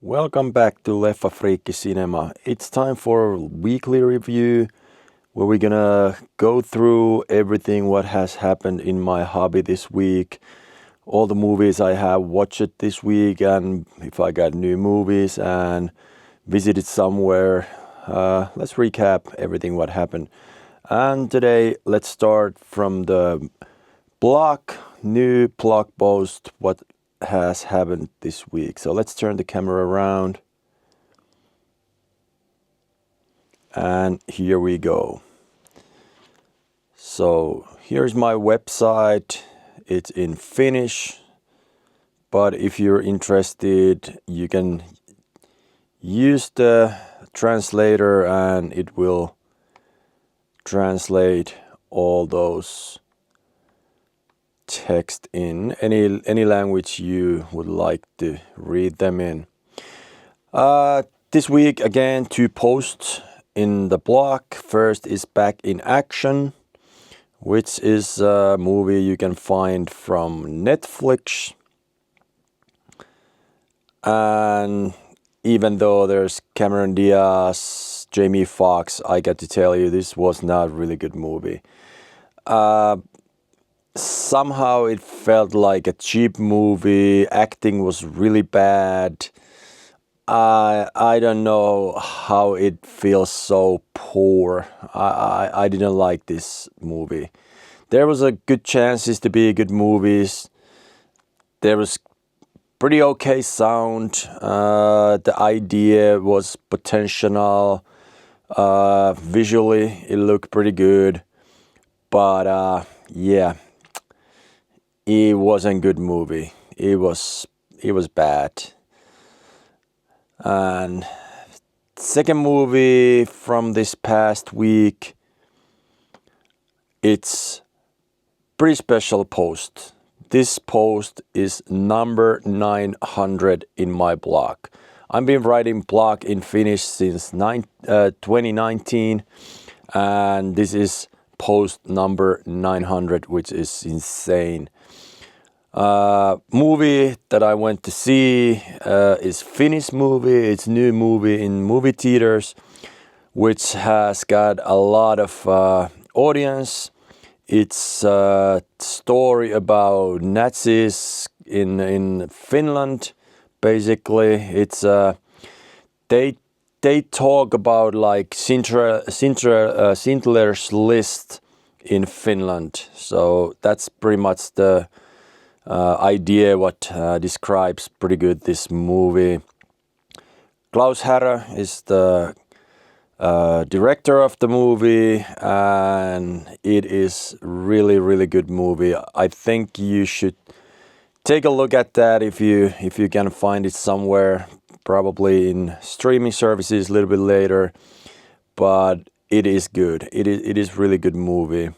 Welcome back to Leffafriikki Cinema. It's time for a weekly review where we're gonna go through everything what has happened in my hobby this week, all the movies I have watched this week, and if I got new movies and visited somewhere. Let's recap everything what happened. And today, let's start from the new blog post what has happened this week. So let's turn the camera around. And here we go. So here's my website. It's in Finnish, but if you're interested, you can use the translator and it will translate all those text in any language you would like to read them in. This week again, 2 posts in the blog. First is Back in Action, which is a movie you can find from Netflix. And even though there's Cameron Diaz, Jamie Foxx, I got to tell you this was not a really good movie. Somehow it felt like a cheap movie. Acting was really bad. I don't know how it feels so poor. I didn't like this movie. There was a good chances to be good movies. There was pretty okay sound. The idea was potential. Visually, it looked pretty good. But yeah, it wasn't a good movie. It was bad. And second movie from this past week, it's pretty special post. This post is number 900 in my blog. I've been writing blog in Finnish since 2019, and this is post number 900, which is insane. Movie that I went to see is Finnish movie. It's new movie in movie theaters, which has got a lot of audience. It's a story about Nazis in Finland. Basically, it's they talk about like Schindler's List in Finland. So that's pretty much the idea what describes pretty good this movie. Klaus Härö is the director of the movie, and it is really good movie. I think you should take a look at that if you can find it somewhere, probably in streaming services a little bit later. But it is good. It is really good movie.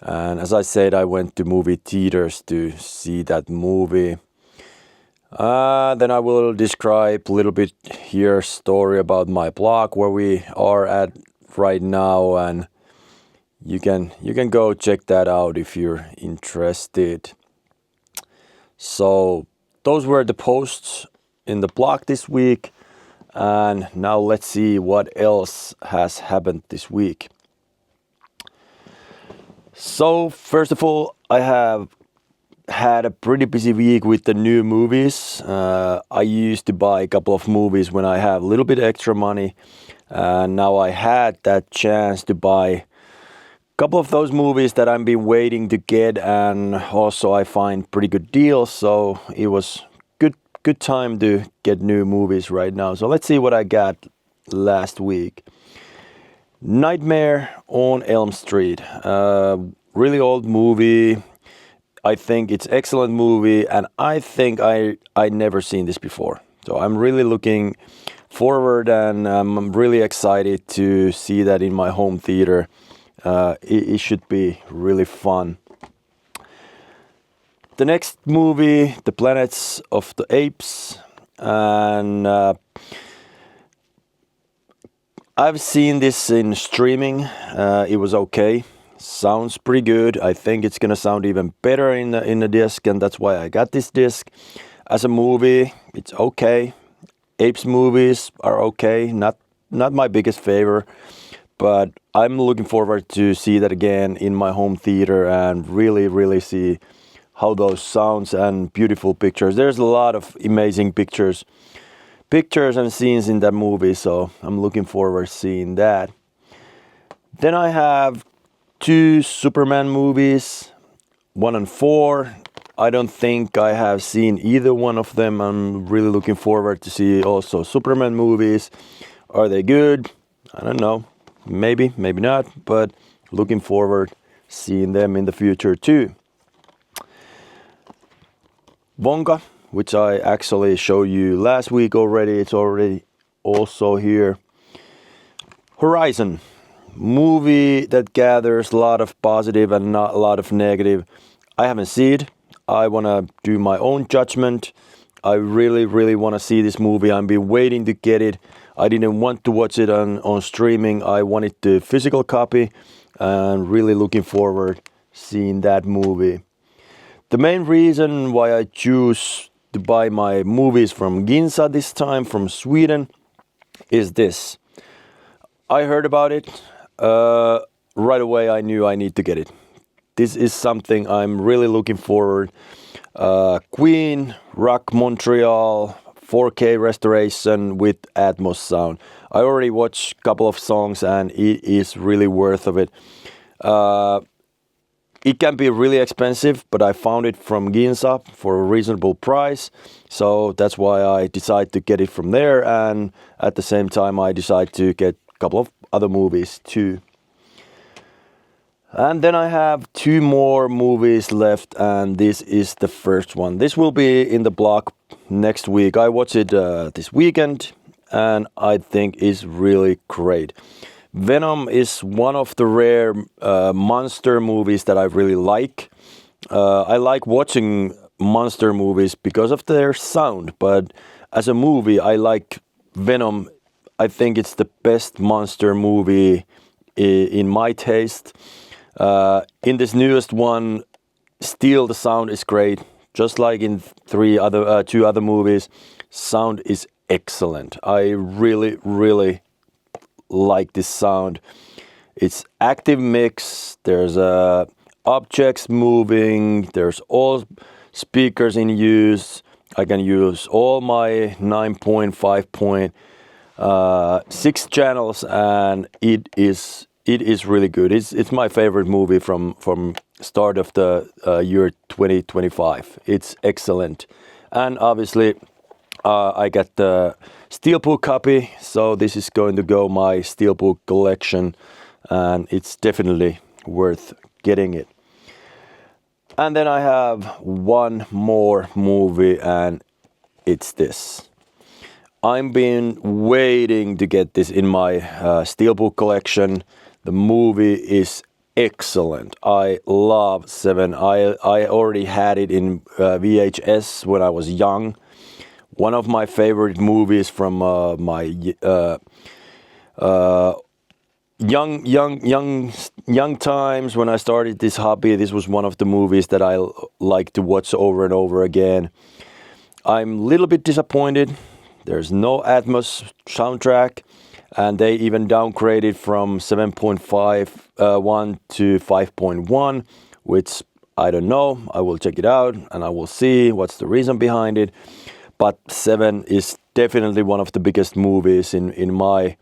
And as I said, I went to movie theaters to see that movie. Then I will describe a little bit here story about my blog, where we are at right now, and you can go check that out if you're interested. So those were the posts in the blog this week, and now let's see what else has happened this week. So first of all, I have had a pretty busy week with the new movies. I used to buy a couple of movies when I have a little bit extra money. Now I had that chance to buy a couple of those movies that I've been waiting to get, and also I find pretty good deals. So it was good time to get new movies right now. So let's see what I got last week. Nightmare on Elm Street, really old movie. I think it's excellent movie, and I think I never seen this before. So I'm really looking forward, and I'm really excited to see that in my home theater. It should be really fun. The next movie, The Planets of the Apes, and I've seen this in streaming. It was okay. Sounds pretty good. I think it's gonna sound even better in the disc, and that's why I got this disc. As a movie, it's okay. Apes movies are okay, not my biggest favor, but I'm looking forward to see that again in my home theater and really see how those sounds and beautiful pictures. There's a lot of amazing pictures and scenes in that movie, so I'm looking forward to seeing that. Then I have two Superman movies, 1 and 4. I don't think I have seen either one of them. I'm really looking forward to see also Superman movies. Are they good? I don't know. Maybe not, but looking forward seeing them in the future too. Wonka, which I actually showed you last week already. It's already also here. Horizon, movie that gathers a lot of positive and not a lot of negative. I haven't seen it. I want to do my own judgment. I really want to see this movie. I've been waiting to get it. I didn't want to watch it on streaming. I wanted the physical copy and really looking forward seeing that movie. The main reason why I choose to buy my movies from Ginza this time, from Sweden, is this. I heard about it. Right away I knew I need to get it. This is something I'm really looking forward. Queen, Rock Montreal, 4K restoration with Atmos sound. I already watched a couple of songs and it is really worth of it. It can be really expensive, but I found it from Ginza for a reasonable price. So that's why I decided to get it from there. And at the same time, I decided to get a couple of other movies too. And then I have two more movies left, and this is the first one. This will be in the blog next week. I watched it this weekend, and I think it's really great. Venom is one of the rare monster movies that I really like. I like watching monster movies because of their sound, but as a movie, I like Venom. I think it's the best monster movie in my taste. In this newest one, still the sound is great. Just like in two other movies, sound is excellent. I really like this sound. It's active mix. There's objects moving. There's all speakers in use. I can use all my 9.5.6 channels, and it is really good. It's my favorite movie from start of the year 2025. It's excellent, and obviously I got the steelbook copy, so this is going to go my steelbook collection, and it's definitely worth getting it. And then I have one more movie, and it's this. I've been waiting to get this in my steelbook collection. The movie is excellent. I love Seven. I already had it in VHS when I was young. One of my favorite movies from my young times when I started this hobby. This was one of the movies that I like to watch over and over again. I'm a little bit disappointed. There's no Atmos soundtrack, and they even downgraded from 7.51 to 5.1, which I don't know. I will check it out and I will see what's the reason behind it. But Seven is definitely one of the biggest movies in my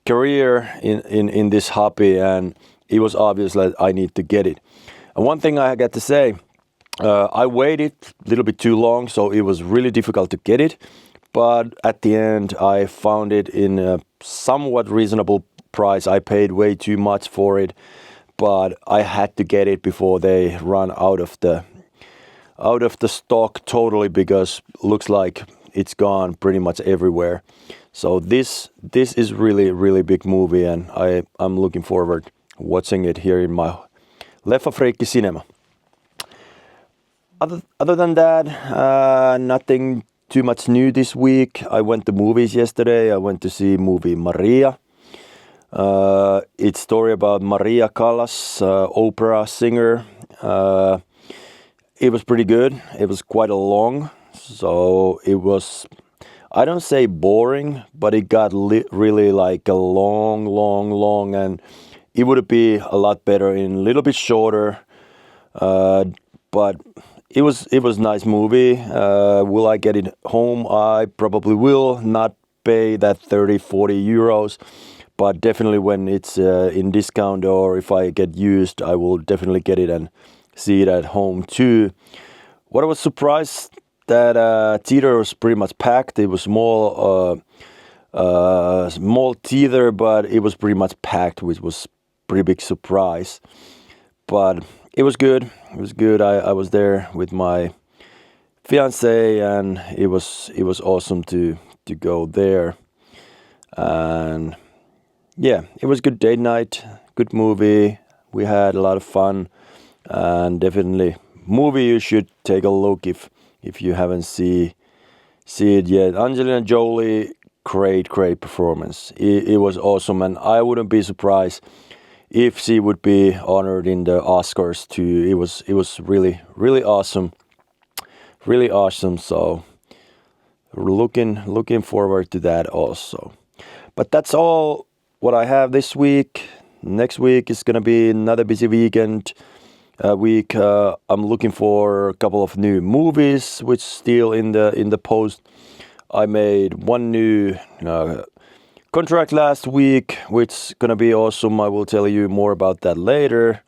career in this hobby, and it was obvious that I need to get it. And one thing I got to say, I waited a little bit too long, so it was really difficult to get it. But at the end, I found it in a somewhat reasonable price. I paid way too much for it, but I had to get it before they run out of the stock totally, because looks like it's gone pretty much everywhere. So this is really big movie, and I'm looking forward watching it here in my Leffafriikki Cinema. Other than that, nothing too much new this week. I went to movies yesterday. I went to see movie Maria. It's story about Maria Callas, opera singer. It was pretty good. It was quite long, so it was. I don't say boring, but it got really like a long, and it would be a lot better in a little bit shorter. But it was nice movie. Will I get it home? I probably will not pay that 30-40 euros, but definitely when it's in discount or if I get used, I will definitely get it and see it at home too. What I was surprised that theater was pretty much packed. It was small theater, but it was pretty much packed, which was pretty big surprise. But it was good. It was good. I was there with my fiance, and it was awesome to go there. And yeah, it was good date night, good movie. We had a lot of fun, and definitely movie you should take a look if you haven't see it yet. Angelina Jolie, great performance. It was awesome, and I wouldn't be surprised if she would be honored in the Oscars too. It was really awesome, really awesome. So looking forward to that also. But that's all what I have this week. Next week is gonna be another busy weekend. I'm looking for a couple of new movies, which still in the post. I made one new contract last week, which is gonna be awesome. I will tell you more about that later.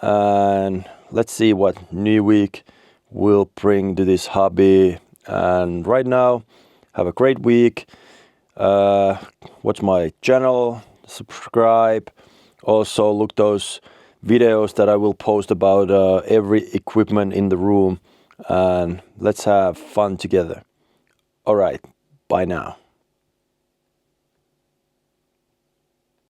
And let's see what new week will bring to this hobby. And right now, have a great week. Watch my channel, subscribe. Also look those videos that I will post about every equipment in the room. And let's have fun together. All right, bye now.